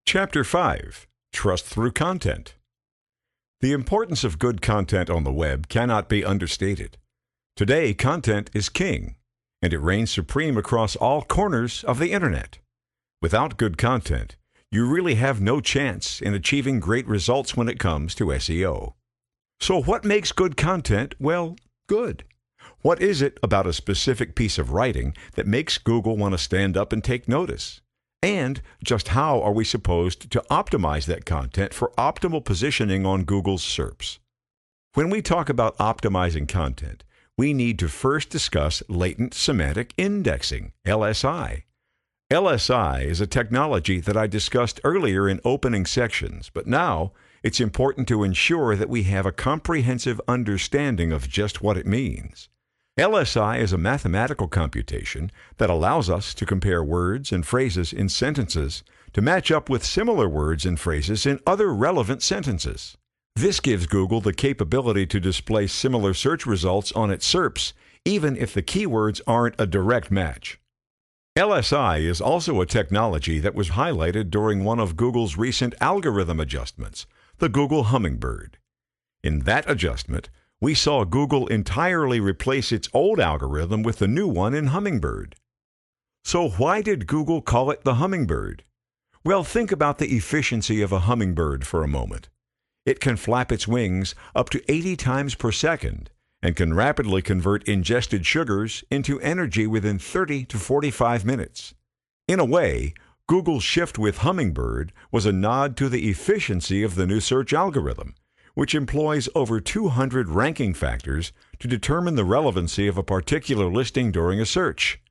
Chapter 5. Trust Through Content. The importance of good content on the web cannot be understated. Today, content is king, and it reigns supreme across all corners of the Internet. Without good content, you really have no chance in achieving great results when it comes to SEO. So what makes good content, well, good? What is it about a specific piece of writing that makes Google want to stand up and take notice? And just how are we supposed to optimize that content for optimal positioning on Google's SERPs? When we talk about optimizing content, we need to first discuss latent semantic indexing, LSI. LSI is a technology that I discussed earlier in opening sections, but now it's important to ensure that we have a comprehensive understanding of just what it means. LSI is a mathematical computation that allows us to compare words and phrases in sentences to match up with similar words and phrases in other relevant sentences. This gives Google the capability to display similar search results on its SERPs, even if the keywords aren't a direct match. LSI is also a technology that was highlighted during one of Google's recent algorithm adjustments, the Google Hummingbird. In that adjustment, we saw Google entirely replace its old algorithm with the new one in Hummingbird. So why did Google call it the Hummingbird? Well, think about the efficiency of a hummingbird for a moment. It can flap its wings up to 80 times per second and can rapidly convert ingested sugars into energy within 30 to 45 minutes. In a way, Google's shift with Hummingbird was a nod to the efficiency of the new search algorithm, which employs over 200 ranking factors to determine the relevancy of a particular listing during a search.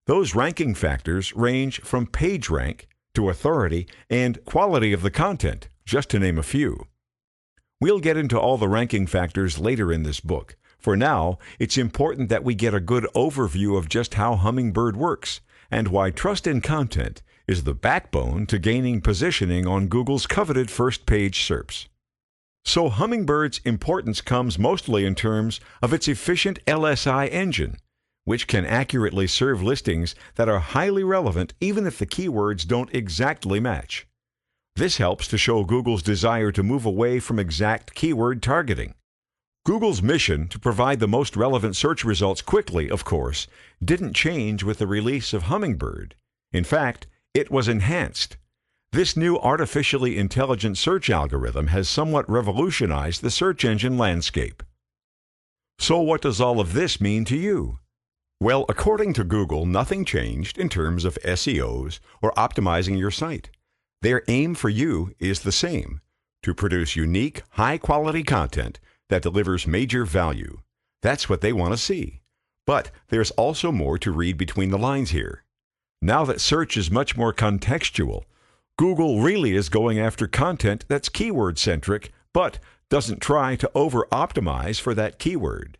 Those ranking factors range from page rank to authority and quality of the content, just to name a few. We'll get into all the ranking factors later in this book. For now, it's important that we get a good overview of just how Hummingbird works and why trust in content is the backbone to gaining positioning on Google's coveted first-page SERPs. So Hummingbird's importance comes mostly in terms of its efficient LSI engine, which can accurately serve listings that are highly relevant even if the keywords don't exactly match. This helps to show Google's desire to move away from exact keyword targeting. Google's mission to provide the most relevant search results quickly, of course, didn't change with the release of Hummingbird. In fact, it was enhanced. This new artificially intelligent search algorithm has somewhat revolutionized the search engine landscape. So what does all of this mean to you? Well, according to Google, nothing changed in terms of SEOs or optimizing your site. Their aim for you is the same: to produce unique, high-quality content that delivers major value. That's what they want to see. But there's also more to read between the lines here. Now that search is much more contextual, Google really is going after content that's keyword-centric, but doesn't try to over-optimize for that keyword.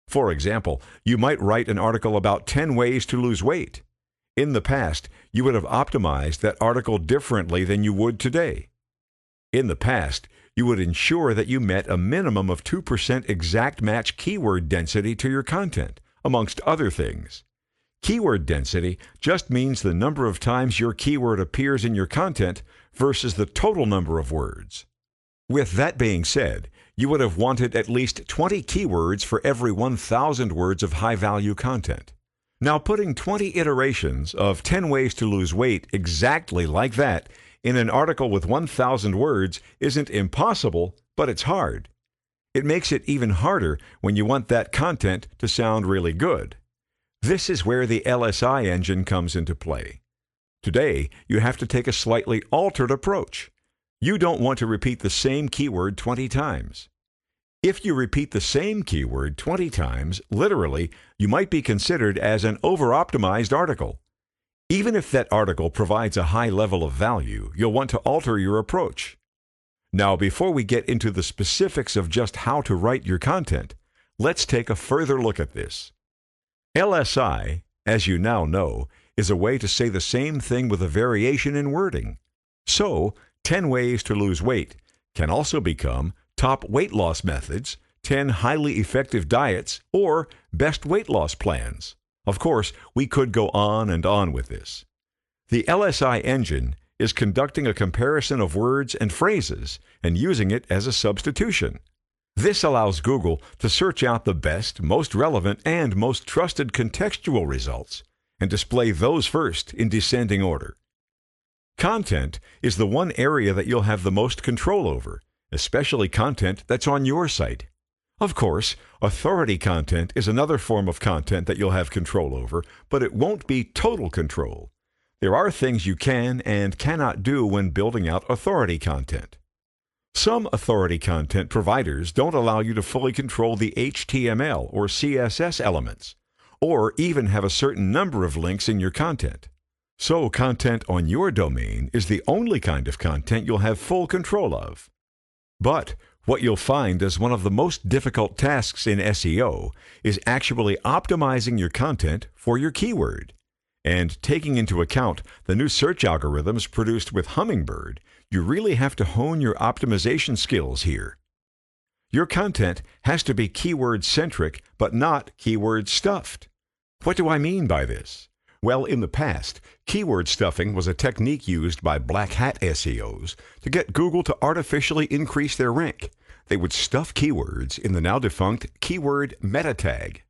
For example, you might write an article about 10 ways to lose weight. In the past, you would have optimized that article differently than you would today. In the past, you would ensure that you met a minimum of 2% exact match keyword density to your content, amongst other things. Keyword density just means the number of times your keyword appears in your content versus the total number of words. With that being said, you would have wanted at least 20 keywords for every 1,000 words of high-value content. Now, putting 20 iterations of 10 ways to lose weight exactly like that in an article with 1,000 words isn't impossible, but it's hard. It makes it even harder when you want that content to sound really good. This is where the LSI engine comes into play. Today, you have to take a slightly altered approach. You don't want to repeat the same keyword 20 times. If you repeat the same keyword 20 times, literally, you might be considered as an over-optimized article. Even if that article provides a high level of value, you'll want to alter your approach. Now, before we get into the specifics of just how to write your content, let's take a further look at this. LSI, as you now know, is a way to say the same thing with a variation in wording. So, 10 ways to lose weight can also become top weight loss methods, 10 highly effective diets, or best weight loss plans. Of course, we could go on and on with this. The LSI engine is conducting a comparison of words and phrases and using it as a substitution. This allows Google to search out the best, most relevant, and most trusted contextual results and display those first in descending order. Content is the one area that you'll have the most control over, especially content that's on your site. Of course, authority content is another form of content that you'll have control over, but it won't be total control. There are things you can and cannot do when building out authority content. Some authority content providers don't allow you to fully control the HTML or CSS elements, or even have a certain number of links in your content. So content on your domain is the only kind of content you'll have full control of. But what you'll find as one of the most difficult tasks in SEO is actually optimizing your content for your keyword. And taking into account the new search algorithms produced with Hummingbird, you really have to hone your optimization skills here. Your content has to be keyword-centric, but not keyword-stuffed. What do I mean by this? Well, in the past, keyword stuffing was a technique used by black hat SEOs to get Google to artificially increase their rank. They would stuff keywords in the now-defunct keyword meta tag.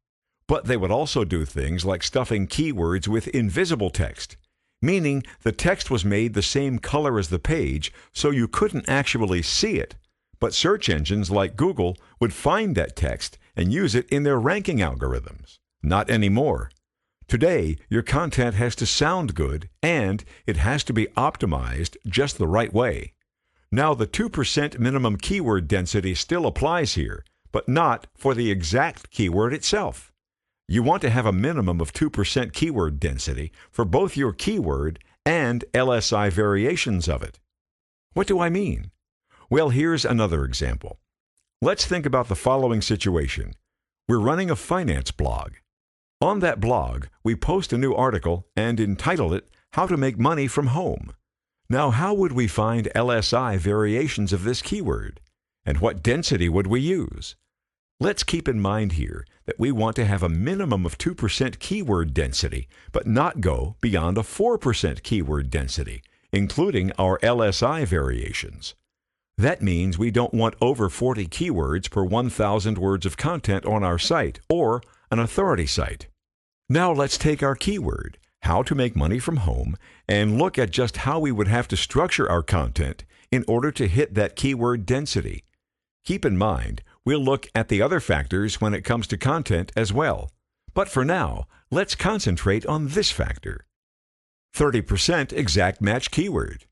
But they would also do things like stuffing keywords with invisible text, meaning the text was made the same color as the page so you couldn't actually see it, but search engines like Google would find that text and use it in their ranking algorithms. Not anymore. Today, your content has to sound good, and it has to be optimized just the right way. Now, the 2% minimum keyword density still applies here, but not for the exact keyword itself. You want to have a minimum of 2% keyword density for both your keyword and LSI variations of it. What do I mean? Well, here's another example. Let's think about the following situation. We're running a finance blog. On that blog, we post a new article and entitle it, How to Make Money from Home. Now, how would we find LSI variations of this keyword? And what density would we use? Let's keep in mind here that we want to have a minimum of 2% keyword density, but not go beyond a 4% keyword density, including our LSI variations. That means we don't want over 40 keywords per 1,000 words of content on our site or an authority site. Now let's take our keyword, how to make money from home, and look at just how we would have to structure our content in order to hit that keyword density. Keep in mind, we'll look at the other factors when it comes to content as well. But for now, let's concentrate on this factor. 30% exact match keyword.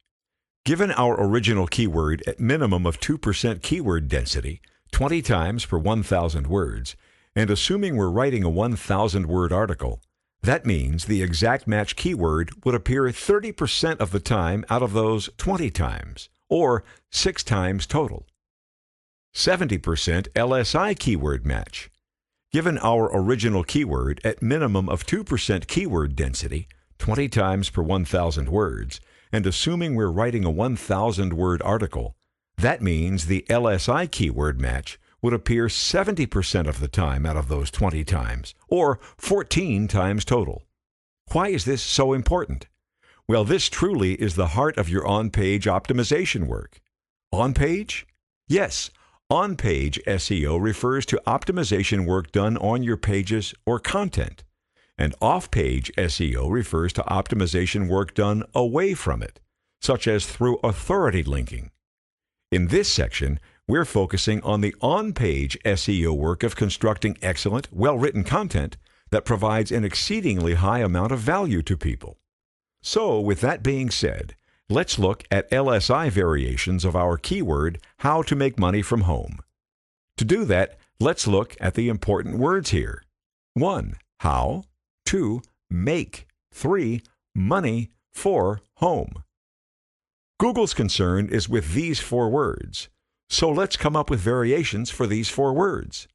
Given our original keyword at minimum of 2% keyword density, 20 times per 1,000 words, and assuming we're writing a 1,000-word article, that means the exact match keyword would appear 30% of the time out of those 20 times, or 6 times total. 70% LSI keyword match. Given our original keyword at minimum of 2% keyword density, 20 times per 1,000 words, and assuming we're writing a 1,000-word article, that means the LSI keyword match would appear 70% of the time out of those 20 times, or 14 times total. Why is this so important? Well, this truly is the heart of your on-page optimization work. On-page? Yes, on-page SEO refers to optimization work done on your pages or content, and off-page SEO refers to optimization work done away from it, such as through authority linking. In this section, we're focusing on the on-page SEO work of constructing excellent, well-written content that provides an exceedingly high amount of value to people. So, with that being said, let's look at LSI variations of our keyword, how to make money from home. To do that, let's look at the important words here. 1. How. 2. Make. 3. Money. 4. Home. Google's concern is with these 4 words. So let's come up with variations for these 4 words.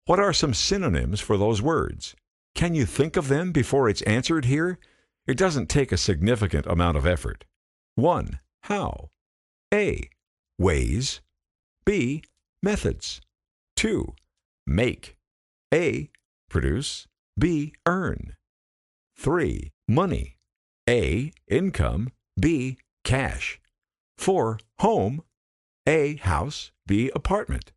What are some synonyms for those words? Can you think of them before it's answered here? It doesn't take a significant amount of effort. 1. How. A. Ways. B. Methods. 2. Make. A. Produce. B. Earn. 3. Money. A. Income. B. cash. 4. Home. A. House. B. Apartment.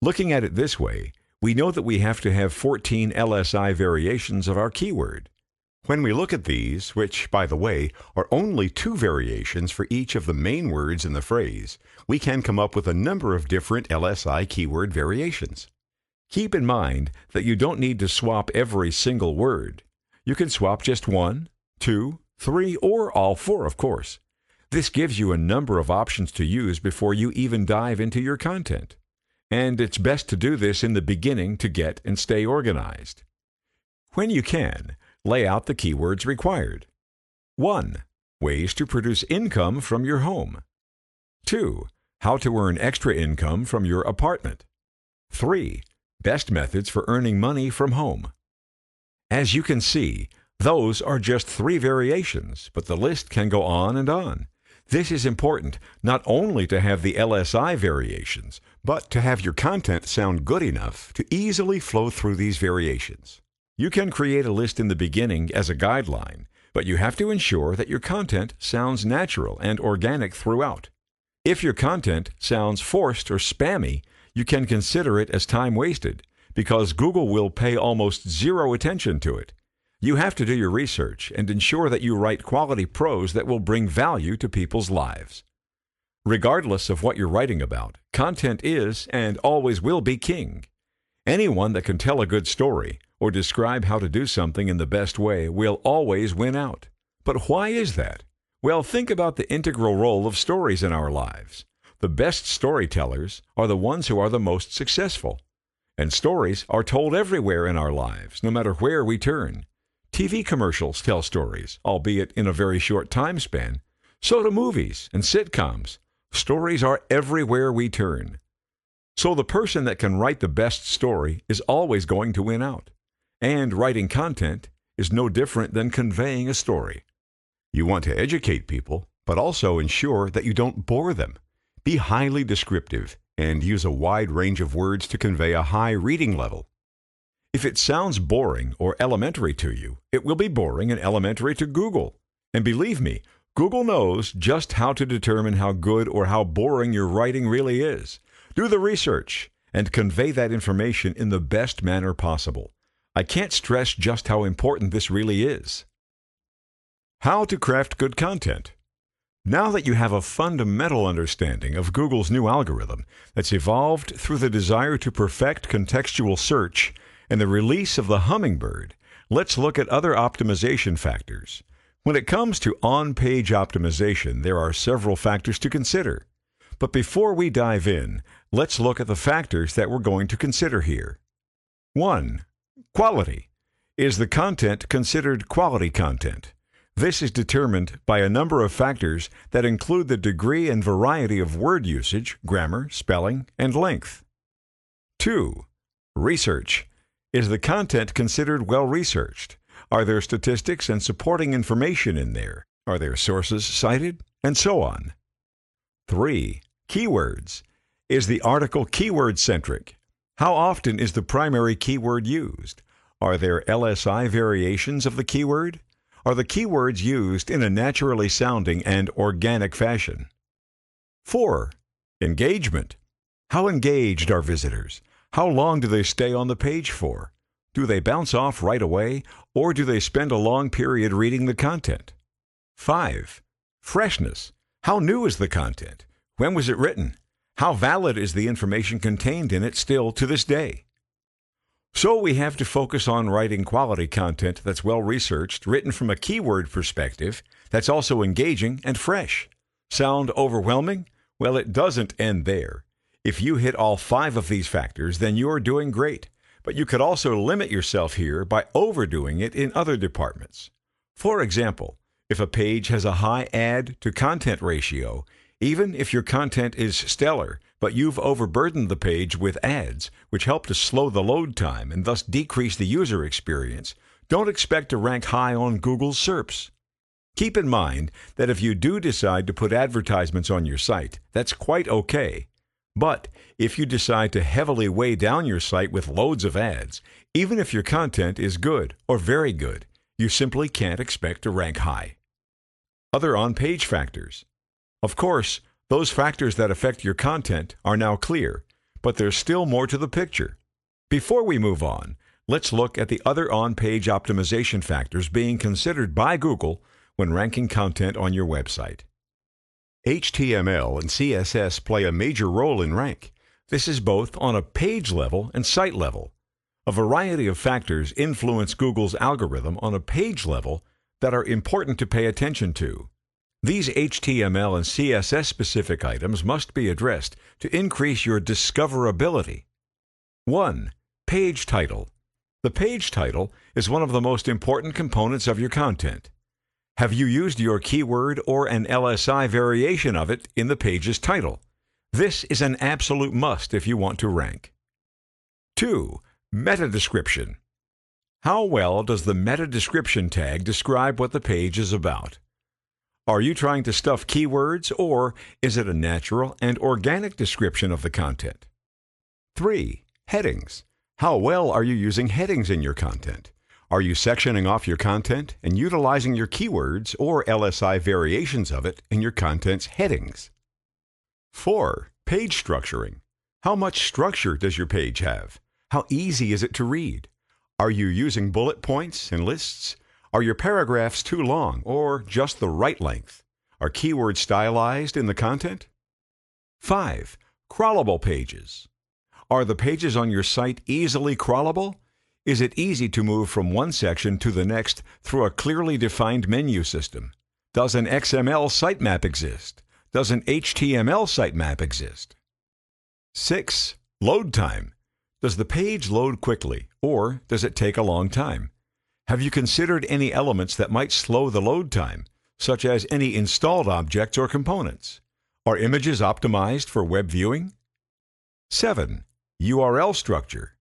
Looking at it this way, we know that we have to have 14 LSI variations of our keyword. When we look at these, which, by the way, are only 2 variations for each of the main words in the phrase, we can come up with a number of different LSI keyword variations. Keep in mind that you don't need to swap every single word. You can swap just 1, 2, 3, or all 4, of course. This gives you a number of options to use before you even dive into your content. And it's best to do this in the beginning to get and stay organized. When you can, lay out the keywords required. 1. Ways to produce income from your home. 2. How to earn extra income from your apartment. 3. Best methods for earning money from home. As you can see, those are just 3 variations, but the list can go on and on. This is important not only to have the LSI variations, but to have your content sound good enough to easily flow through these variations. You can create a list in the beginning as a guideline, but you have to ensure that your content sounds natural and organic throughout. If your content sounds forced or spammy, you can consider it as time wasted, because Google will pay almost 0 attention to it. You have to do your research and ensure that you write quality prose that will bring value to people's lives. Regardless of what you're writing about, content is and always will be king. Anyone that can tell a good story or describe how to do something in the best way will always win out. But why is that? Well, think about the integral role of stories in our lives. The best storytellers are the ones who are the most successful. And stories are told everywhere in our lives, no matter where we turn. TV commercials tell stories, albeit in a very short time span. So do movies and sitcoms. Stories are everywhere we turn. So the person that can write the best story is always going to win out. And writing content is no different than conveying a story. You want to educate people, but also ensure that you don't bore them. Be highly descriptive and use a wide range of words to convey a high reading level. If it sounds boring or elementary to you, it will be boring and elementary to Google. And believe me, Google knows just how to determine how good or how boring your writing really is. Do the research and convey that information in the best manner possible. I can't stress just how important this really is. How to craft good content. Now that you have a fundamental understanding of Google's new algorithm that's evolved through the desire to perfect contextual search and the release of the hummingbird, let's look at other optimization factors. When it comes to on-page optimization, there are several factors to consider. But before we dive in, let's look at the factors that we're going to consider here. 1. Quality. Is the content considered quality content? This is determined by a number of factors that include the degree and variety of word usage, grammar, spelling, and length. 2. Research. Is the content considered well-researched? Are there statistics and supporting information in there? Are there sources cited? And so on. 3. Keywords. Is the article keyword-centric? How often is the primary keyword used? Are there LSI variations of the keyword? Are the keywords used in a naturally sounding and organic fashion? 4. Engagement. How engaged are visitors? How long do they stay on the page for? Do they bounce off right away, or do they spend a long period reading the content? 5. Freshness. How new is the content? When was it written? How valid is the information contained in it still to this day? So we have to focus on writing quality content that's well-researched, written from a keyword perspective, that's also engaging and fresh. Sound overwhelming? Well, it doesn't end there. If you hit all 5 of these factors, then you're doing great. But you could also limit yourself here by overdoing it in other departments. For example, if a page has a high ad-to-content ratio, even if your content is stellar, but you've overburdened the page with ads, which help to slow the load time and thus decrease the user experience, don't expect to rank high on Google's SERPs. Keep in mind that if you do decide to put advertisements on your site, that's quite okay. But if you decide to heavily weigh down your site with loads of ads, even if your content is good or very good, you simply can't expect to rank high. Other on-page factors. Of course, those factors that affect your content are now clear, but there's still more to the picture. Before we move on, let's look at the other on-page optimization factors being considered by Google when ranking content on your website. HTML and CSS play a major role in rank. This is both on a page level and site level. A variety of factors influence Google's algorithm on a page level that are important to pay attention to. These HTML and CSS-specific items must be addressed to increase your discoverability. 1. Page title. The page title is one of the most important components of your content. Have you used your keyword or an LSI variation of it in the page's title? This is an absolute must if you want to rank. 2. Meta description. How well does the meta description tag describe what the page is about? Are you trying to stuff keywords, or is it a natural and organic description of the content? 3. Headings. How well are you using headings in your content? Are you sectioning off your content and utilizing your keywords or LSI variations of it in your content's headings? 4. Page structuring. How much structure does your page have? How easy is it to read? Are you using bullet points and lists? Are your paragraphs too long or just the right length? Are keywords stylized in the content? 5. Crawlable pages. Are the pages on your site easily crawlable? Is it easy to move from one section to the next through a clearly defined menu system? Does an XML sitemap exist? Does an HTML sitemap exist? 6. Load time. Does the page load quickly, or does it take a long time? Have you considered any elements that might slow the load time, such as any installed objects or components? Are images optimized for web viewing? 7. URL structure.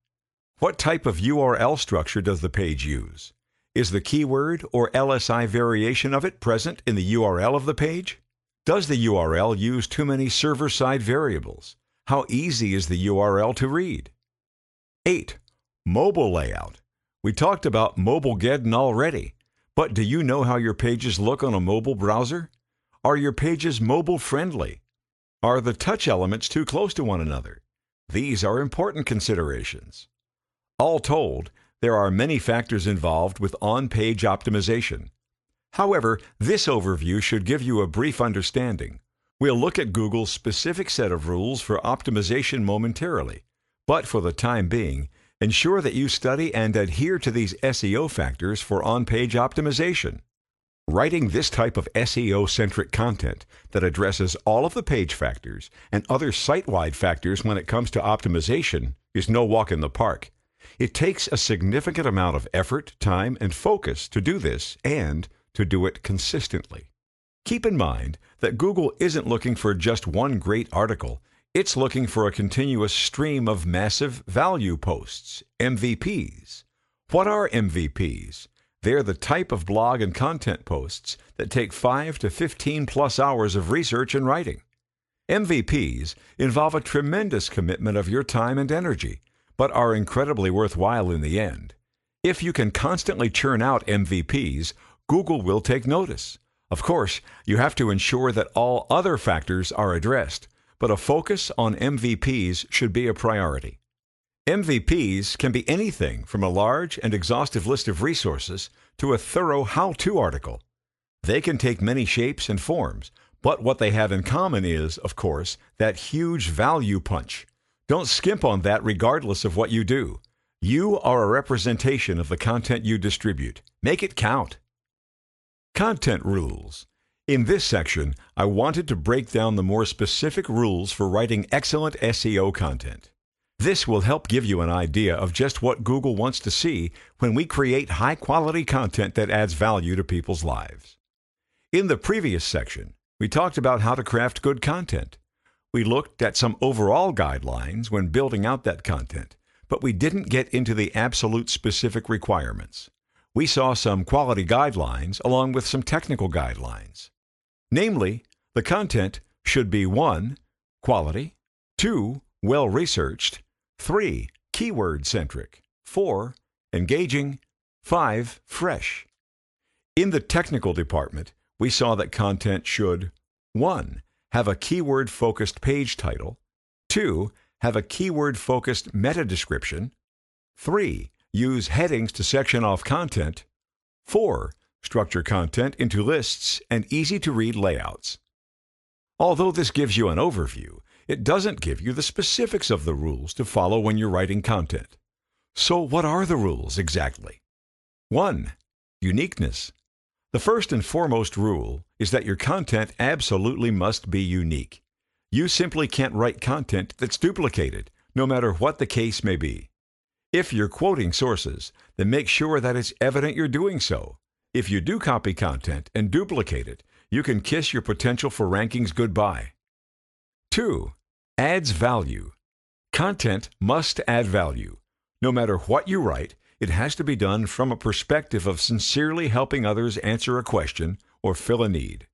What type of URL structure does the page use? Is the keyword or LSI variation of it present in the URL of the page? Does the URL use too many server-side variables? How easy is the URL to read? 8. Mobile layout. We talked about Mobilegeddon already, but do you know how your pages look on a mobile browser? Are your pages mobile-friendly? Are the touch elements too close to one another? These are important considerations. All told, there are many factors involved with on-page optimization. However, this overview should give you a brief understanding. We'll look at Google's specific set of rules for optimization momentarily, but for the time being, ensure that you study and adhere to these SEO factors for on-page optimization. Writing this type of SEO-centric content that addresses all of the page factors and other site-wide factors when it comes to optimization is no walk in the park. It takes a significant amount of effort, time, and focus to do this and to do it consistently. Keep in mind that Google isn't looking for just one great article. It's looking for a continuous stream of massive value posts, MVPs. What are MVPs? They're the type of blog and content posts that take 5 to 15 plus hours of research and writing. MVPs involve a tremendous commitment of your time and energy, but are incredibly worthwhile in the end. If you can constantly churn out MVPs, Google will take notice. Of course, you have to ensure that all other factors are addressed, but a focus on MVPs should be a priority. MVPs can be anything from a large and exhaustive list of resources to a thorough how-to article. They can take many shapes and forms, but what they have in common is, of course, that huge value punch. Don't skimp on that regardless of what you do. You are a representation of the content you distribute. Make it count. Content rules. In this section, I wanted to break down the more specific rules for writing excellent SEO content. This will help give you an idea of just what Google wants to see when we create high-quality content that adds value to people's lives. In the previous section, we talked about how to craft good content. We looked at some overall guidelines when building out that content, but we didn't get into the absolute specific requirements. We saw some quality guidelines along with some technical guidelines. Namely, the content should be 1. Quality, 2. Well-researched, 3. Keyword-centric, 4. Engaging, 5. Fresh. In the technical department, we saw that content should 1. Have a keyword-focused page title. 2. Have a keyword-focused meta description. 3. Use headings to section off content. 4. Structure content into lists and easy-to-read layouts. Although this gives you an overview, it doesn't give you the specifics of the rules to follow when you're writing content. So what are the rules exactly? 1. Uniqueness. The first and foremost rule is that your content absolutely must be unique. You simply can't write content that's duplicated, no matter what the case may be. If you're quoting sources, then make sure that it's evident you're doing so. If you do copy content and duplicate it, you can kiss your potential for rankings goodbye. 2. Adds value. Content must add value. No matter what you write, it has to be done from a perspective of sincerely helping others answer a question or fill a need.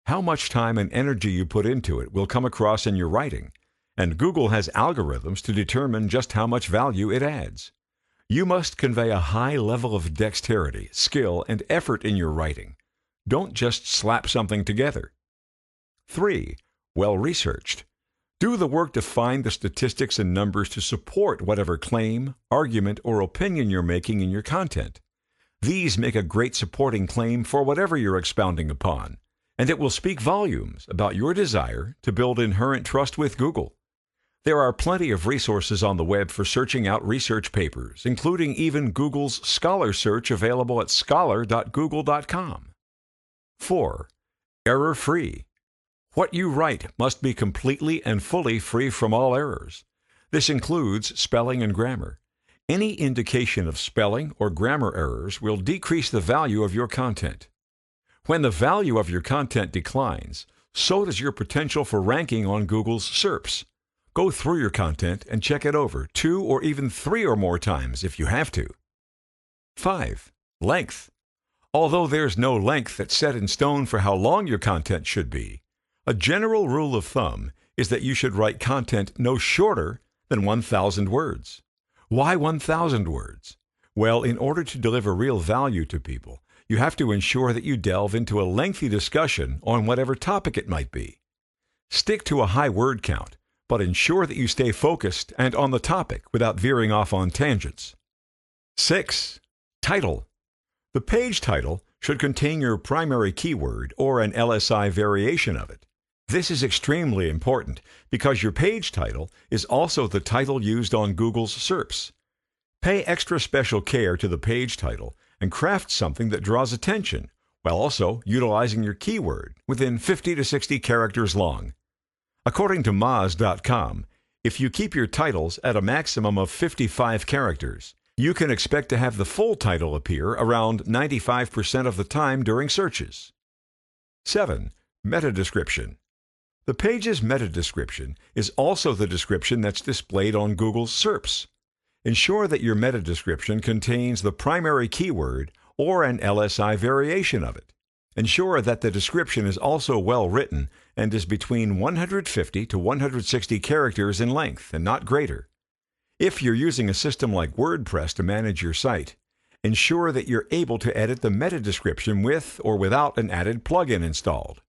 How much time and energy you put into it will come across in your writing, and Google has algorithms to determine just how much value it adds. You must convey a high level of dexterity, skill, and effort in your writing. Don't just slap something together. 3. Well-researched. Do the work to find the statistics and numbers to support whatever claim, argument, or opinion you're making in your content. These make a great supporting claim for whatever you're expounding upon, and it will speak volumes about your desire to build inherent trust with Google. There are plenty of resources on the web for searching out research papers, including even Google's Scholar search available at scholar.google.com. 4. Error-free. What you write must be completely and fully free from all errors. This includes spelling and grammar. Any indication of spelling or grammar errors will decrease the value of your content. When the value of your content declines, so does your potential for ranking on Google's SERPs. Go through your content and check it over 2 or even 3 or more times if you have to. 5. Length. Although there's no length that's set in stone for how long your content should be, a general rule of thumb is that you should write content no shorter than 1,000 words. Why 1,000 words? Well, in order to deliver real value to people, you have to ensure that you delve into a lengthy discussion on whatever topic it might be. Stick to a high word count, but ensure that you stay focused and on the topic without veering off on tangents. 6. Title. The page title should contain your primary keyword or an LSI variation of it. This is extremely important because your page title is also the title used on Google's SERPs. Pay extra special care to the page title and craft something that draws attention while also utilizing your keyword within 50 to 60 characters long. According to Moz.com, if you keep your titles at a maximum of 55 characters, you can expect to have the full title appear around 95% of the time during searches. 7. Meta description. The page's meta description is also the description that's displayed on Google's SERPs. Ensure that your meta description contains the primary keyword or an LSI variation of it. Ensure that the description is also well written and is between 150 to 160 characters in length and not greater. If you're using a system like WordPress to manage your site, ensure that you're able to edit the meta description with or without an added plugin installed.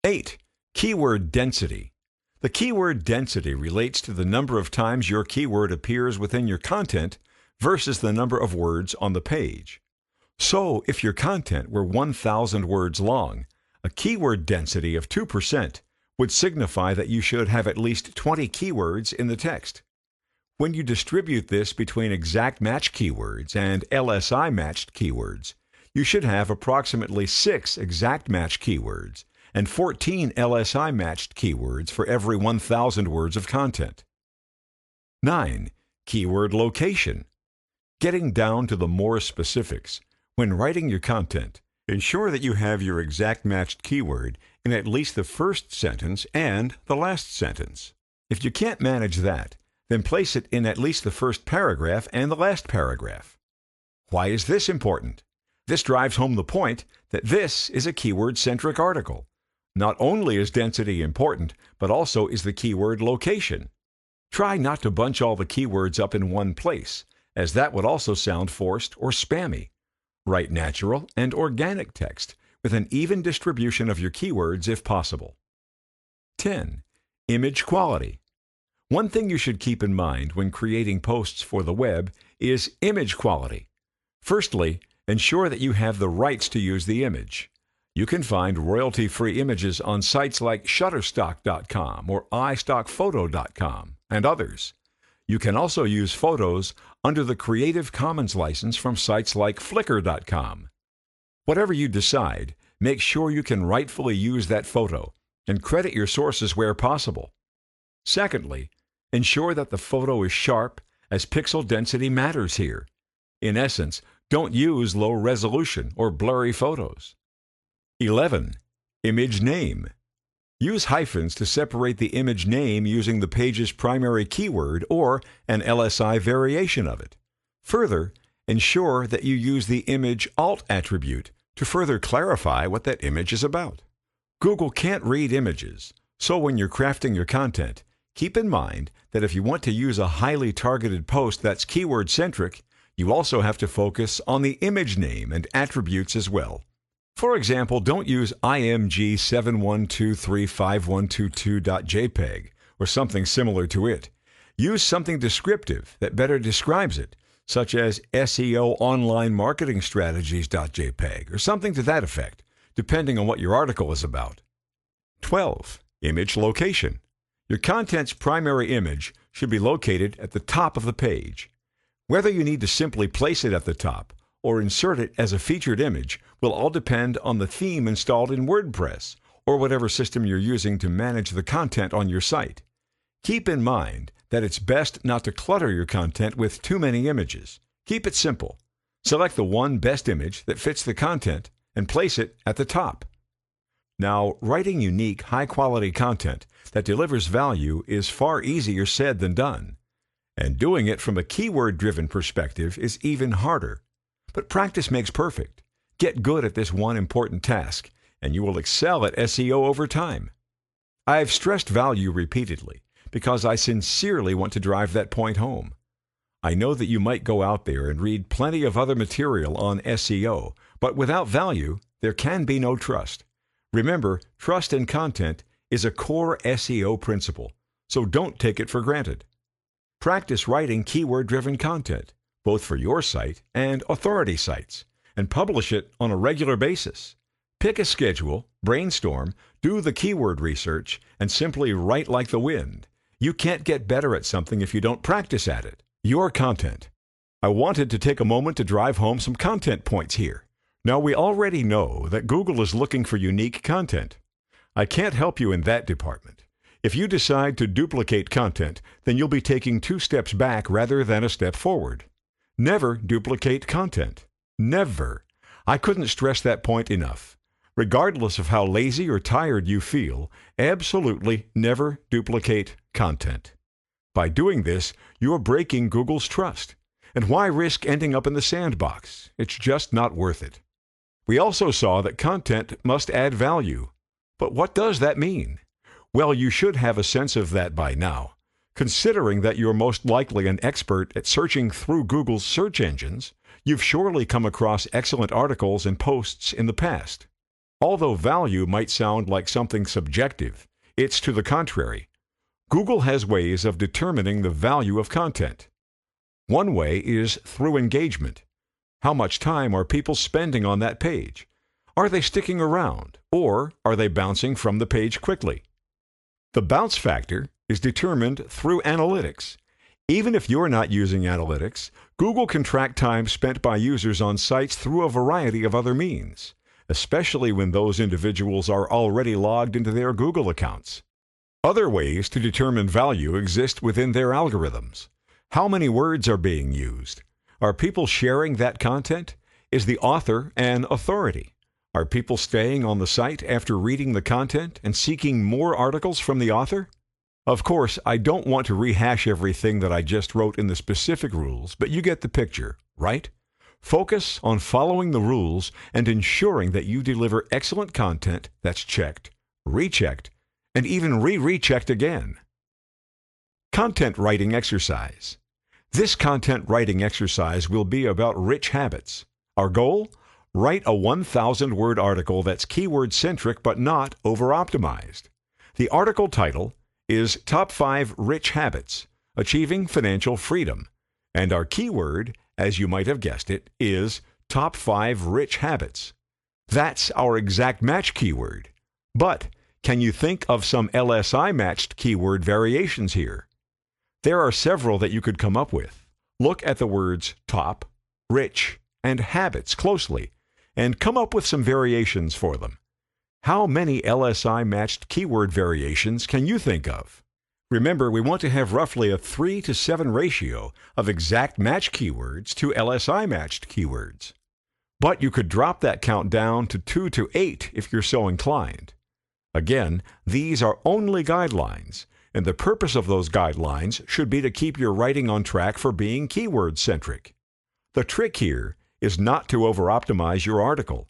8. Keyword density. The keyword density relates to the number of times your keyword appears within your content versus the number of words on the page. So, if your content were 1,000 words long, a keyword density of 2% would signify that you should have at least 20 keywords in the text. When you distribute this between exact match keywords and LSI matched keywords, you should have approximately 6 exact match keywords and 14 LSI matched keywords for every 1,000 words of content. 9. Keyword location. Getting down to the more specifics, when writing your content, ensure that you have your exact matched keyword in at least the first sentence and the last sentence. If you can't manage that, then place it in at least the first paragraph and the last paragraph. Why is this important? This drives home the point that this is a keyword-centric article. Not only is density important, but also is the keyword location. Try not to bunch all the keywords up in one place, as that would also sound forced or spammy. Write natural and organic text with an even distribution of your keywords if possible. 10. Image quality. One thing you should keep in mind when creating posts for the web is image quality. Firstly, ensure that you have the rights to use the image. You can find royalty-free images on sites like Shutterstock.com or iStockPhoto.com and others. You can also use photos under the Creative Commons license from sites like Flickr.com. Whatever you decide, make sure you can rightfully use that photo and credit your sources where possible. Secondly, ensure that the photo is sharp, as pixel density matters here. In essence, don't use low resolution or blurry photos. 11. Image name. Use hyphens to separate the image name using the page's primary keyword or an LSI variation of it. Further, ensure that you use the image alt attribute to further clarify what that image is about. Google can't read images, so when you're crafting your content, keep in mind that if you want to use a highly targeted post that's keyword-centric, you also have to focus on the image name and attributes as well. For example, don't use img7123522.jpg or something similar to it. Use something descriptive that better describes it, such as SEO online marketing strategies.jpg or something to that effect, depending on what your article is about. 12. Image location. Your content's primary image should be located at the top of the page. Whether you need to simply place it at the top or insert it as a featured image will all depend on the theme installed in WordPress or whatever system you're using to manage the content on your site. Keep in mind that it's best not to clutter your content with too many images. Keep it simple. Select the one best image that fits the content and place it at the top. Now, writing unique, high-quality content that delivers value is far easier said than done. And doing it from a keyword-driven perspective is even harder. But practice makes perfect. Get good at this one important task, and you will excel at SEO over time. I've stressed value repeatedly because I sincerely want to drive that point home. I know that you might go out there and read plenty of other material on SEO, but without value, there can be no trust. Remember, trust in content is a core SEO principle, so don't take it for granted. Practice writing keyword-driven content, both for your site and authority sites, and publish it on a regular basis. Pick a schedule, brainstorm, do the keyword research, and simply write like the wind. You can't get better at something if you don't practice at it. Your content. I wanted to take a moment to drive home some content points here. Now, we already know that Google is looking for unique content. I can't help you in that department. If you decide to duplicate content, then you'll be taking 2 steps back rather than a step forward. Never duplicate content. Never. I couldn't stress that point enough. Regardless of how lazy or tired you feel, absolutely never duplicate content. By doing this, you're breaking Google's trust. And why risk ending up in the sandbox? It's just not worth it. We also saw that content must add value. But what does that mean? Well, you should have a sense of that by now. Considering that you're most likely an expert at searching through Google's search engines, you've surely come across excellent articles and posts in the past. Although value might sound like something subjective, it's to the contrary. Google has ways of determining the value of content. One way is through engagement. How much time are people spending on that page? Are they sticking around, or are they bouncing from the page quickly? The bounce factor is determined through analytics. Even if you're not using analytics, Google can track time spent by users on sites through a variety of other means, especially when those individuals are already logged into their Google accounts. Other ways to determine value exist within their algorithms. How many words are being used? Are people sharing that content? Is the author an authority? Are people staying on the site after reading the content and seeking more articles from the author? Of course, I don't want to rehash everything that I just wrote in the specific rules, but you get the picture, right? Focus on following the rules and ensuring that you deliver excellent content that's checked, rechecked, and even re-rechecked again. Content writing exercise. This content writing exercise will be about rich habits. Our goal? Write a 1,000-word article that's keyword-centric but not over-optimized. The article title is Top 5 Rich Habits, Achieving Financial Freedom, and our keyword, as you might have guessed it, is Top 5 Rich Habits. That's our exact match keyword. But can you think of some LSI-matched keyword variations here? There are several that you could come up with. Look at the words top, rich, and habits closely, and come up with some variations for them. How many LSI-matched keyword variations can you think of? Remember, we want to have roughly a 3 to 7 ratio of exact match keywords to LSI-matched keywords. But you could drop that count down to 2 to 8 if you're so inclined. Again, these are only guidelines, and the purpose of those guidelines should be to keep your writing on track for being keyword-centric. The trick here is not to over-optimize your article.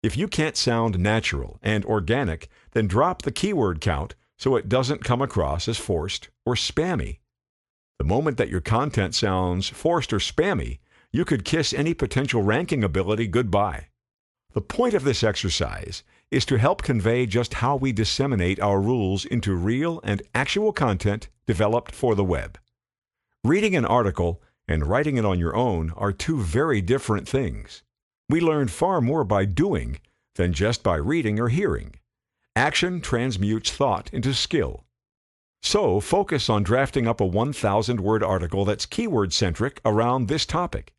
If you can't sound natural and organic, then drop the keyword count so it doesn't come across as forced or spammy. The moment that your content sounds forced or spammy, you could kiss any potential ranking ability goodbye. The point of this exercise is to help convey just how we disseminate our rules into real and actual content developed for the web. Reading an article and writing it on your own are two very different things. We learn far more by doing than just by reading or hearing. Action transmutes thought into skill. So focus on drafting up a 1,000-word article that's keyword-centric around this topic.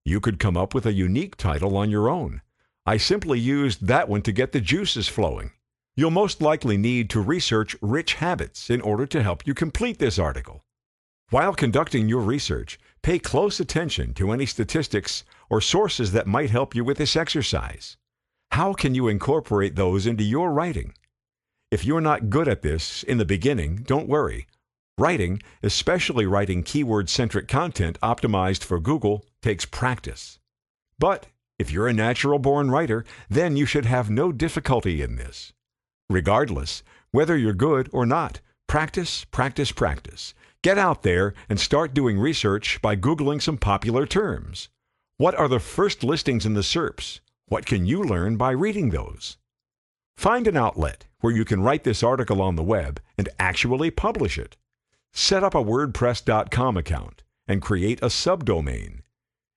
You could come up with a unique title on your own. I simply used that one to get the juices flowing. You'll most likely need to research rich habits in order to help you complete this article. While conducting your research, pay close attention to any statistics or sources that might help you with this exercise. How can you incorporate those into your writing? If you're not good at this in the beginning, don't worry. Writing, especially writing keyword-centric content optimized for Google, takes practice. But if you're a natural-born writer, then you should have no difficulty in this. Regardless, whether you're good or not, practice, practice, practice. Get out there and start doing research by Googling some popular terms. What are the first listings in the SERPs? What can you learn by reading those? Find an outlet where you can write this article on the web and actually publish it. Set up a WordPress.com account and create a subdomain.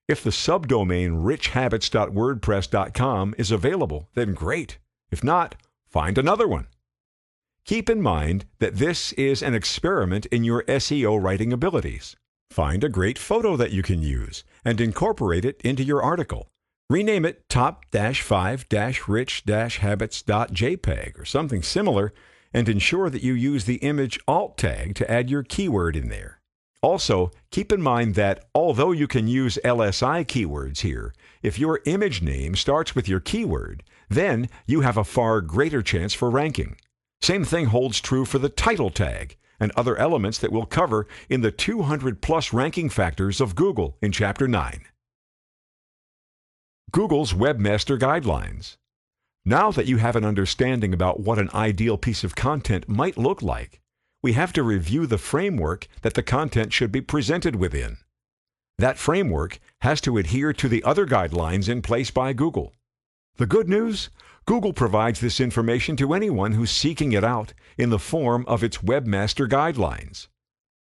If the subdomain richhabits.wordpress.com is available, then great. If not, find another one. Keep in mind that this is an experiment in your SEO writing abilities. Find a great photo that you can use and incorporate it into your article. Rename it top-5-rich-habits.jpg or something similar, and ensure that you use the image alt tag to add your keyword in there. Also, keep in mind that although you can use LSI keywords here, if your image name starts with your keyword, then you have a far greater chance for ranking. Same thing holds true for the title tag and other elements that we'll cover in the 200+ ranking factors of Google in Chapter 9. Google's Webmaster Guidelines. Now that you have an understanding about what an ideal piece of content might look like, we have to review the framework that the content should be presented within. That framework has to adhere to the other guidelines in place by Google. The good news? Google provides this information to anyone who's seeking it out in the form of its Webmaster Guidelines.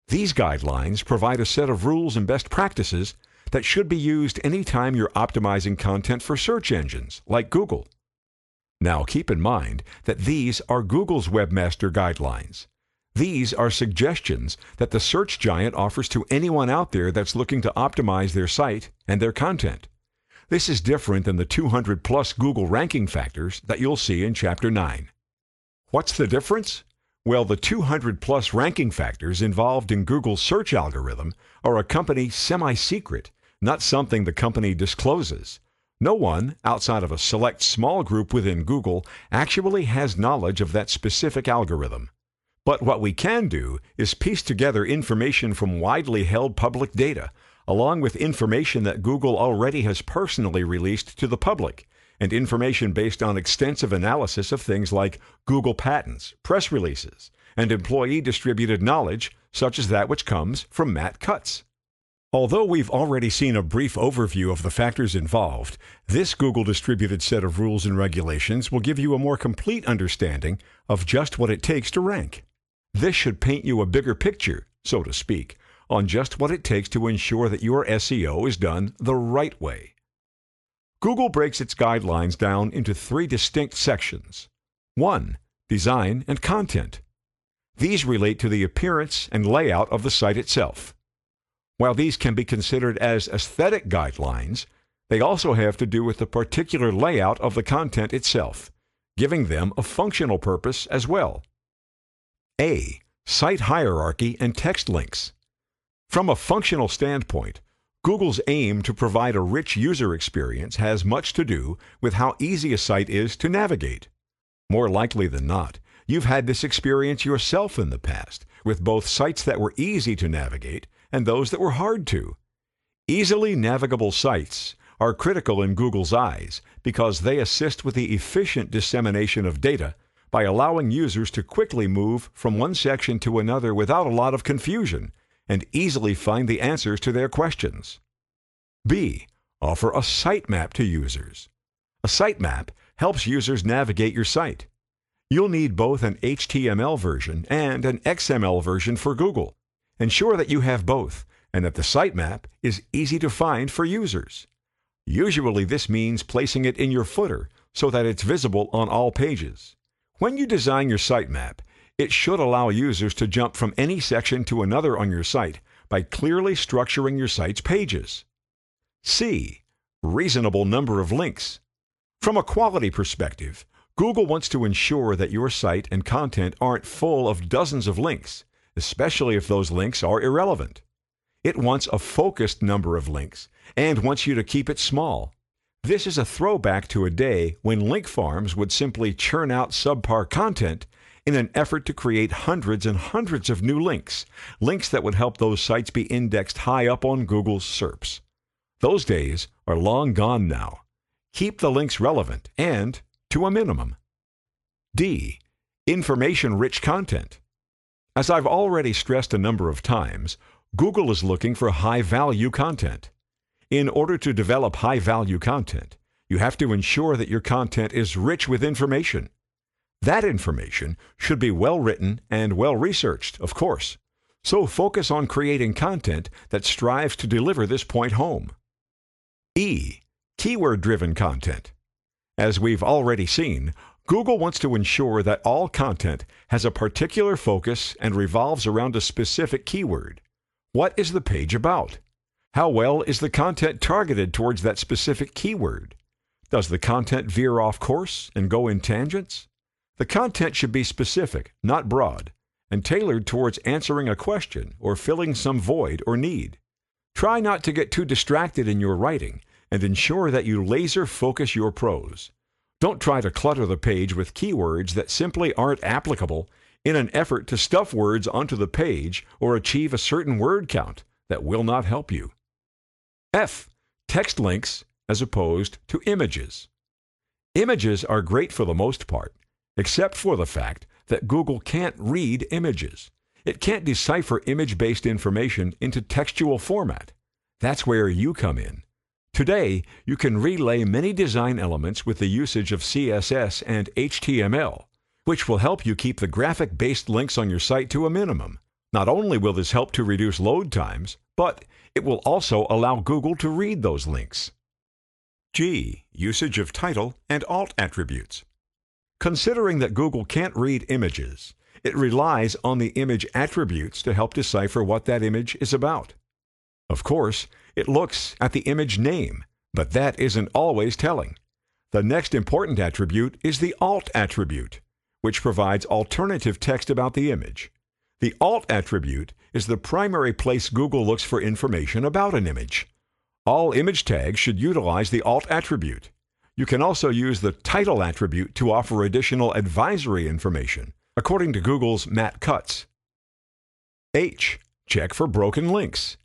These guidelines provide a set of rules and best practices that should be used anytime you're optimizing content for search engines like Google. Now keep in mind that these are Google's Webmaster Guidelines. These are suggestions that the search giant offers to anyone out there that's looking to optimize their site and their content. This is different than the 200+ Google ranking factors that you'll see in Chapter 9. What's the difference? Well, the 200+ ranking factors involved in Google's search algorithm are a company semi-secret, not something the company discloses. No one, outside of a select small group within Google, actually has knowledge of that specific algorithm. But what we can do is piece together information from widely held public data, along with information that Google already has personally released to the public, and information based on extensive analysis of things like Google patents, press releases, and employee-distributed knowledge, such as that which comes from Matt Cutts. Although we've already seen a brief overview of the factors involved, this Google distributed set of rules and regulations will give you a more complete understanding of just what it takes to rank. This should paint you a bigger picture, so to speak, on just what it takes to ensure that your SEO is done the right way. Google breaks its guidelines down into 3 distinct sections. 1. Design and content. These relate to the appearance and layout of the site itself. While these can be considered as aesthetic guidelines, they also have to do with the particular layout of the content itself, giving them a functional purpose as well. A. Site hierarchy and text links. From a functional standpoint, Google's aim to provide a rich user experience has much to do with how easy a site is to navigate. More likely than not, you've had this experience yourself in the past, with both sites that were easy to navigate and those that were hard to. Easily navigable sites are critical in Google's eyes because they assist with the efficient dissemination of data by allowing users to quickly move from one section to another without a lot of confusion and easily find the answers to their questions. B. Offer a sitemap to users. A sitemap helps users navigate your site. You'll need both an HTML version and an XML version for Google. Ensure that you have both and that the sitemap is easy to find for users. Usually this means placing it in your footer so that it's visible on all pages. When you design your sitemap, it should allow users to jump from any section to another on your site by clearly structuring your site's pages. C. Reasonable number of links. From a quality perspective, Google wants to ensure that your site and content aren't full of dozens of links, especially if those links are irrelevant. It wants a focused number of links and wants you to keep it small. This is a throwback to a day when link farms would simply churn out subpar content in an effort to create hundreds and hundreds of new links that would help those sites be indexed high up on Google's SERPs. Those days are long gone now. Keep the links relevant and to a minimum. D. Information-rich content. As I've already stressed a number of times, Google is looking for high-value content. In order to develop high-value content, you have to ensure that your content is rich with information. That information should be well-written and well-researched, of course. So focus on creating content that strives to deliver this point home. E. Keyword-driven content. As we've already seen, Google wants to ensure that all content has a particular focus and revolves around a specific keyword. What is the page about? How well is the content targeted towards that specific keyword? Does the content veer off course and go in tangents? The content should be specific, not broad, and tailored towards answering a question or filling some void or need. Try not to get too distracted in your writing and ensure that you laser focus your prose. Don't try to clutter the page with keywords that simply aren't applicable in an effort to stuff words onto the page or achieve a certain word count that will not help you. F. Text links as opposed to images. Images are great for the most part, except for the fact that Google can't read images. It can't decipher image-based information into textual format. That's where you come in. Today, you can relay many design elements with the usage of CSS and HTML, which will help you keep the graphic-based links on your site to a minimum. Not only will this help to reduce load times, but it will also allow Google to read those links. G. Usage of title and alt attributes. Considering that Google can't read images, it relies on the image attributes to help decipher what that image is about. Of course, it looks at the image name, but that isn't always telling. The next important attribute is the alt attribute, which provides alternative text about the image. The alt attribute is the primary place Google looks for information about an image. All image tags should utilize the alt attribute. You can also use the title attribute to offer additional advisory information, according to Google's Matt Cutts. H. Check for broken links.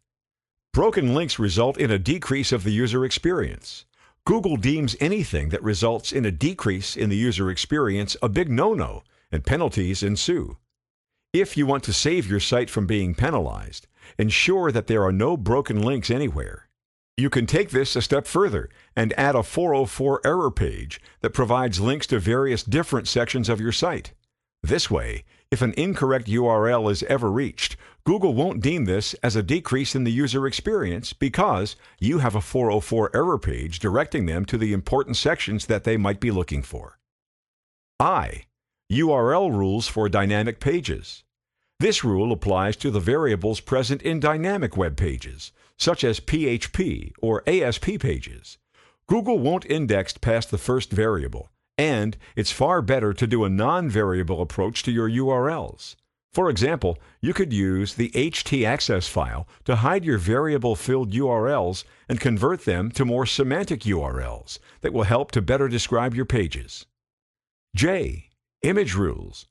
Broken links result in a decrease of the user experience. Google deems anything that results in a decrease in the user experience a big no-no, and penalties ensue. If you want to save your site from being penalized, ensure that there are no broken links anywhere. You can take this a step further and add a 404 error page that provides links to various different sections of your site. This way, if an incorrect URL is ever reached, Google won't deem this as a decrease in the user experience because you have a 404 error page directing them to the important sections that they might be looking for. I. URL rules for dynamic pages. This rule applies to the variables present in dynamic web pages, such as PHP or ASP pages. Google won't index past the first variable, and it's far better to do a non-variable approach to your URLs. For example, you could use the htaccess file to hide your variable-filled URLs and convert them to more semantic URLs that will help to better describe your pages. J. Image rules.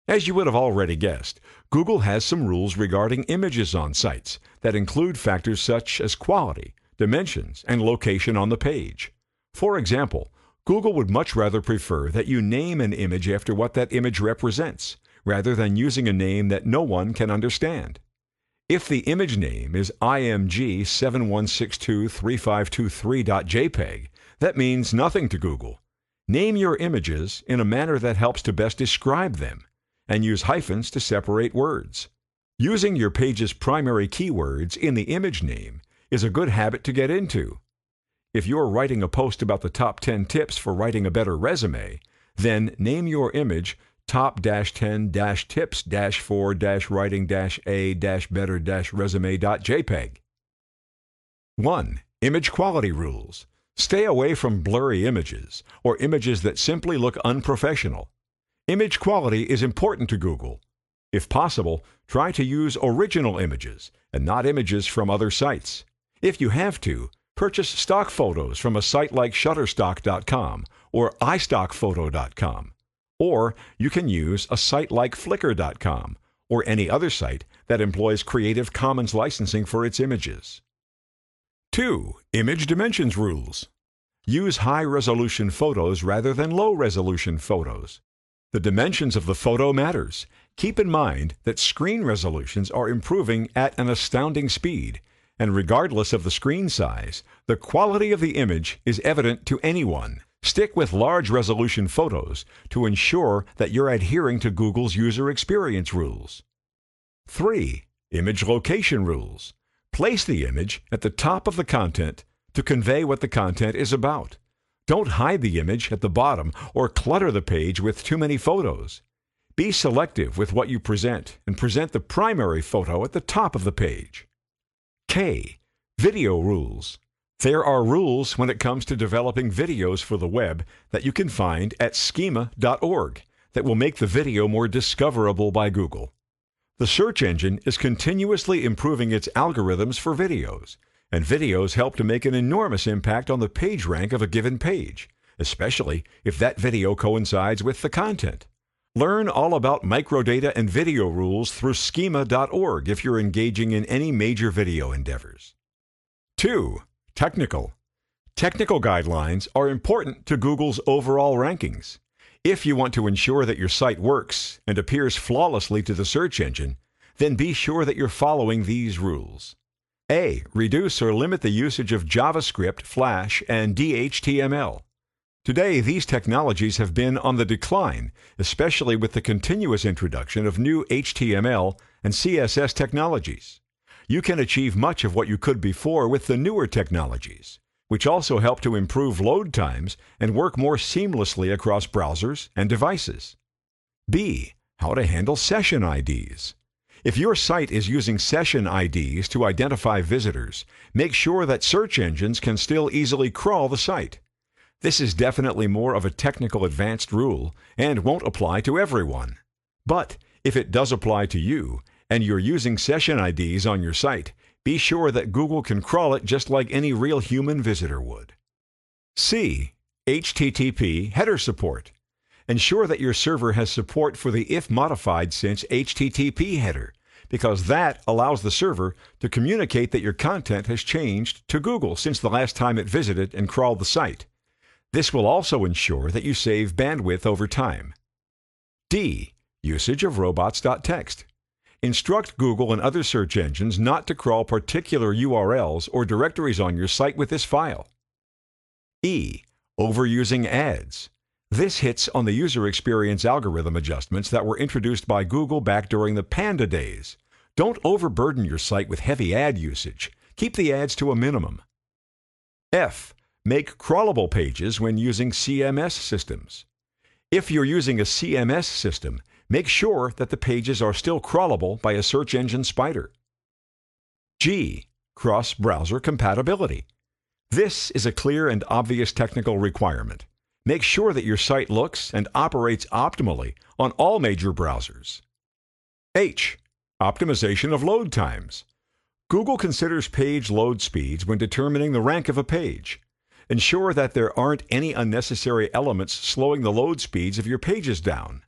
As you would have already guessed, Google has some rules regarding images on sites that include factors such as quality, dimensions, and location on the page. For example, Google would much rather prefer that you name an image after what that image represents, rather than using a name that no one can understand. If the image name is img71623523.jpg, that means nothing to Google. Name your images in a manner that helps to best describe them, and use hyphens to separate words. Using your page's primary keywords in the image name is a good habit to get into. If you're writing a post about the top 10 tips for writing a better resume, then name your image top-10-tips-for-writing-a-better-resume.jpg. 1. Image quality rules. Stay away from blurry images or images that simply look unprofessional. Image quality is important to Google. If possible, try to use original images and not images from other sites. If you have to, purchase stock photos from a site like Shutterstock.com or iStockPhoto.com. Or you can use a site like Flickr.com or any other site that employs Creative Commons licensing for its images. 2. Image dimensions rules. Use high-resolution photos rather than low-resolution photos. The dimensions of the photo matters. Keep in mind that screen resolutions are improving at an astounding speed, and regardless of the screen size, the quality of the image is evident to anyone. Stick with large resolution photos to ensure that you're adhering to Google's user experience rules. 3. Image location rules. Place the image at the top of the content to convey what the content is about. Don't hide the image at the bottom or clutter the page with too many photos. Be selective with what you present and present the primary photo at the top of the page. K. Video rules. There are rules when it comes to developing videos for the web that you can find at schema.org that will make the video more discoverable by Google. The search engine is continuously improving its algorithms for videos, and videos help to make an enormous impact on the page rank of a given page, especially if that video coincides with the content. Learn all about microdata and video rules through schema.org if you're engaging in any major video endeavors. 2. Technical. Technical guidelines are important to Google's overall rankings. If you want to ensure that your site works and appears flawlessly to the search engine, then be sure that you're following these rules. A. Reduce or limit the usage of JavaScript, Flash, and DHTML. Today, these technologies have been on the decline, especially with the continuous introduction of new HTML and CSS technologies. You can achieve much of what you could before with the newer technologies, which also help to improve load times and work more seamlessly across browsers and devices. B. How to handle session IDs. If your site is using session IDs to identify visitors, make sure that search engines can still easily crawl the site. This is definitely more of a technical advanced rule and won't apply to everyone. But if it does apply to you, and you're using session IDs on your site, be sure that Google can crawl it just like any real human visitor would. C. HTTP header support. Ensure that your server has support for the if modified since HTTP header, because that allows the server to communicate that your content has changed to Google since the last time it visited and crawled the site. This will also ensure that you save bandwidth over time. D. Usage of robots.txt. Instruct Google and other search engines not to crawl particular URLs or directories on your site with this file. E. Overusing ads. This hits on the user experience algorithm adjustments that were introduced by Google back during the Panda days. Don't overburden your site with heavy ad usage. Keep the ads to a minimum. F. Make crawlable pages when using CMS systems. If you're using a CMS system, make sure that the pages are still crawlable by a search engine spider. G. Cross-browser compatibility. This is a clear and obvious technical requirement. Make sure that your site looks and operates optimally on all major browsers. H. Optimization of load times. Google considers page load speeds when determining the rank of a page. Ensure that there aren't any unnecessary elements slowing the load speeds of your pages down.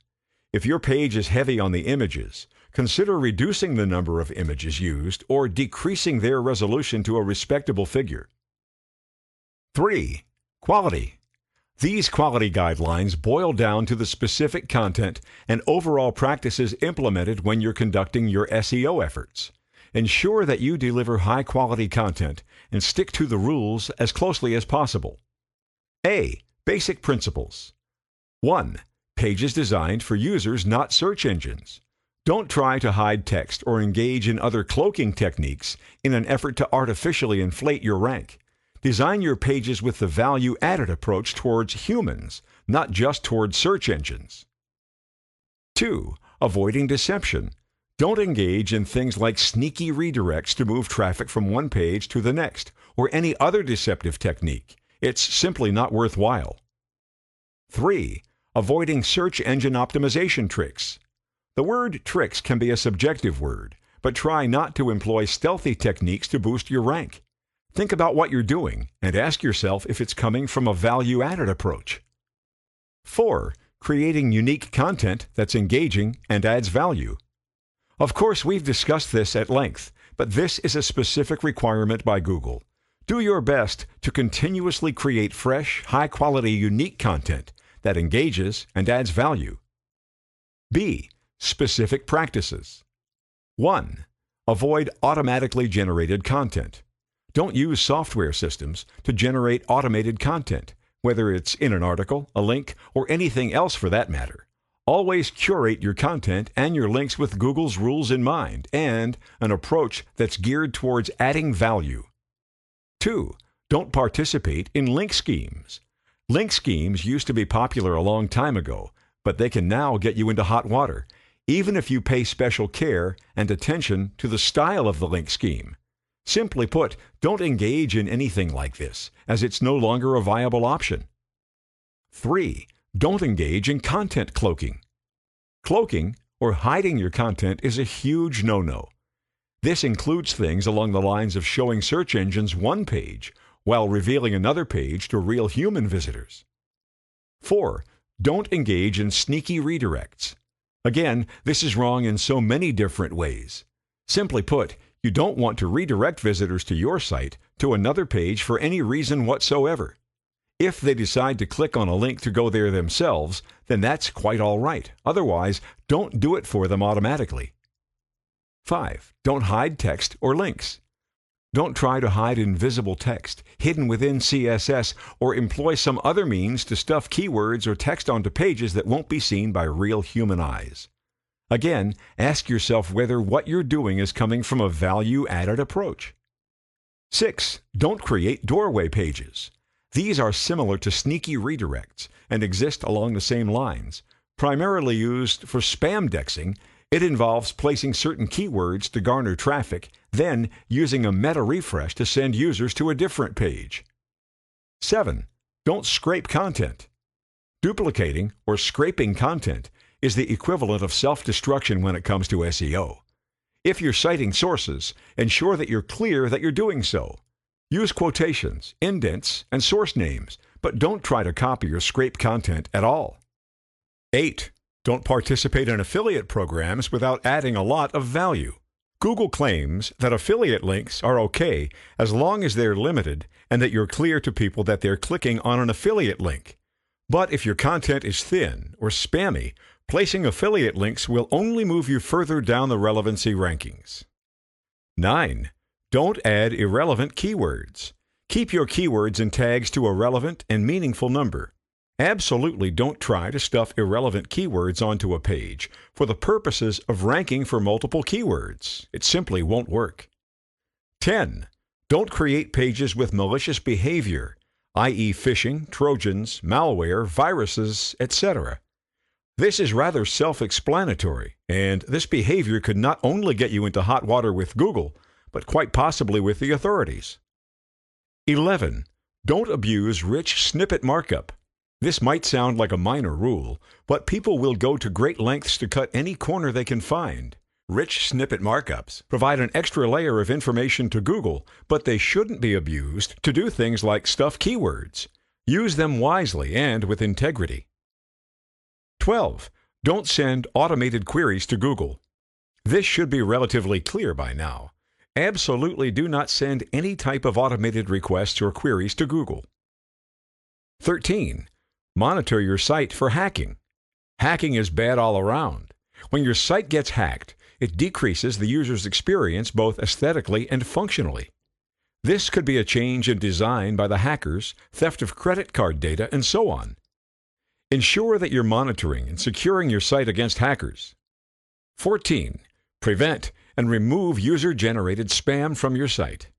If your page is heavy on the images, consider reducing the number of images used or decreasing their resolution to a respectable figure. 3. Quality. These quality guidelines boil down to the specific content and overall practices implemented when you're conducting your SEO efforts. Ensure that you deliver high-quality content and stick to the rules as closely as possible. A. Basic principles. 1. Pages designed for users, not search engines. Don't try to hide text or engage in other cloaking techniques in an effort to artificially inflate your rank. Design your pages with the value-added approach towards humans, not just towards search engines. 2. Avoiding deception. Don't engage in things like sneaky redirects to move traffic from one page to the next, or any other deceptive technique. It's simply not worthwhile. 3. Avoiding search engine optimization tricks. The word tricks can be a subjective word, but try not to employ stealthy techniques to boost your rank. Think about what you're doing and ask yourself if it's coming from a value-added approach. 4. Creating unique content that's engaging and adds value. Of course, we've discussed this at length, but this is a specific requirement by Google. Do your best to continuously create fresh, high-quality, unique content that engages and adds value. B. Specific practices. 1. Avoid automatically generated content. Don't use software systems to generate automated content, whether it's in an article, a link, or anything else for that matter. Always curate your content and your links with Google's rules in mind and an approach that's geared towards adding value. 2. Don't participate in link schemes. Link schemes used to be popular a long time ago, but they can now get you into hot water, even if you pay special care and attention to the style of the link scheme. Simply put, don't engage in anything like this, as it's no longer a viable option. 3. Don't engage in content cloaking. Cloaking, or hiding your content, is a huge no-no. This includes things along the lines of showing search engines one page while revealing another page to real human visitors. 4. Don't engage in sneaky redirects. Again, this is wrong in so many different ways. Simply put, you don't want to redirect visitors to your site to another page for any reason whatsoever. If they decide to click on a link to go there themselves, then that's quite all right. Otherwise, don't do it for them automatically. 5. Don't hide text or links. Don't try to hide invisible text hidden within CSS or employ some other means to stuff keywords or text onto pages that won't be seen by real human eyes. Again, ask yourself whether what you're doing is coming from a value-added approach. 6. Don't create doorway pages. These are similar to sneaky redirects and exist along the same lines. Primarily used for spam dexing, it involves placing certain keywords to garner traffic, then using a meta refresh to send users to a different page. 7. Don't scrape content. Duplicating or scraping content is the equivalent of self-destruction when it comes to SEO. If you're citing sources, ensure that you're clear that you're doing so. Use quotations, indents, and source names, but don't try to copy or scrape content at all. 8. Don't participate in affiliate programs without adding a lot of value. Google claims that affiliate links are okay as long as they're limited and that you're clear to people that they're clicking on an affiliate link. But if your content is thin or spammy, Placing affiliate links will only move you further down the relevancy rankings. 9. Don't add irrelevant keywords. Keep your keywords and tags to a relevant and meaningful number. Absolutely don't try to stuff irrelevant keywords onto a page for the purposes of ranking for multiple keywords. It simply won't work. 10. Don't create pages with malicious behavior, i.e. phishing, trojans, malware, viruses, etc. This is rather self-explanatory, and this behavior could not only get you into hot water with Google, but quite possibly with the authorities. 11. Don't abuse rich snippet markup. This might sound like a minor rule, but people will go to great lengths to cut any corner they can find. Rich snippet markups provide an extra layer of information to Google, but they shouldn't be abused to do things like stuff keywords. Use them wisely and with integrity. 12. Don't send automated queries to Google. This should be relatively clear by now. Absolutely do not send any type of automated requests or queries to Google. 13. Monitor your site for hacking. Hacking is bad all around. When your site gets hacked, it decreases the user's experience both aesthetically and functionally. This could be a change in design by the hackers, theft of credit card data, and so on. Ensure that you're monitoring and securing your site against hackers. 14. Prevent and remove user-generated spam from your site.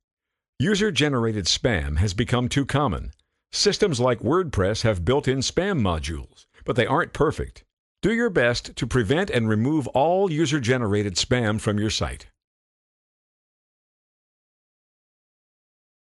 User-generated spam has become too common. Systems like WordPress have built-in spam modules, but they aren't perfect. Do your best to prevent and remove all user-generated spam from your site.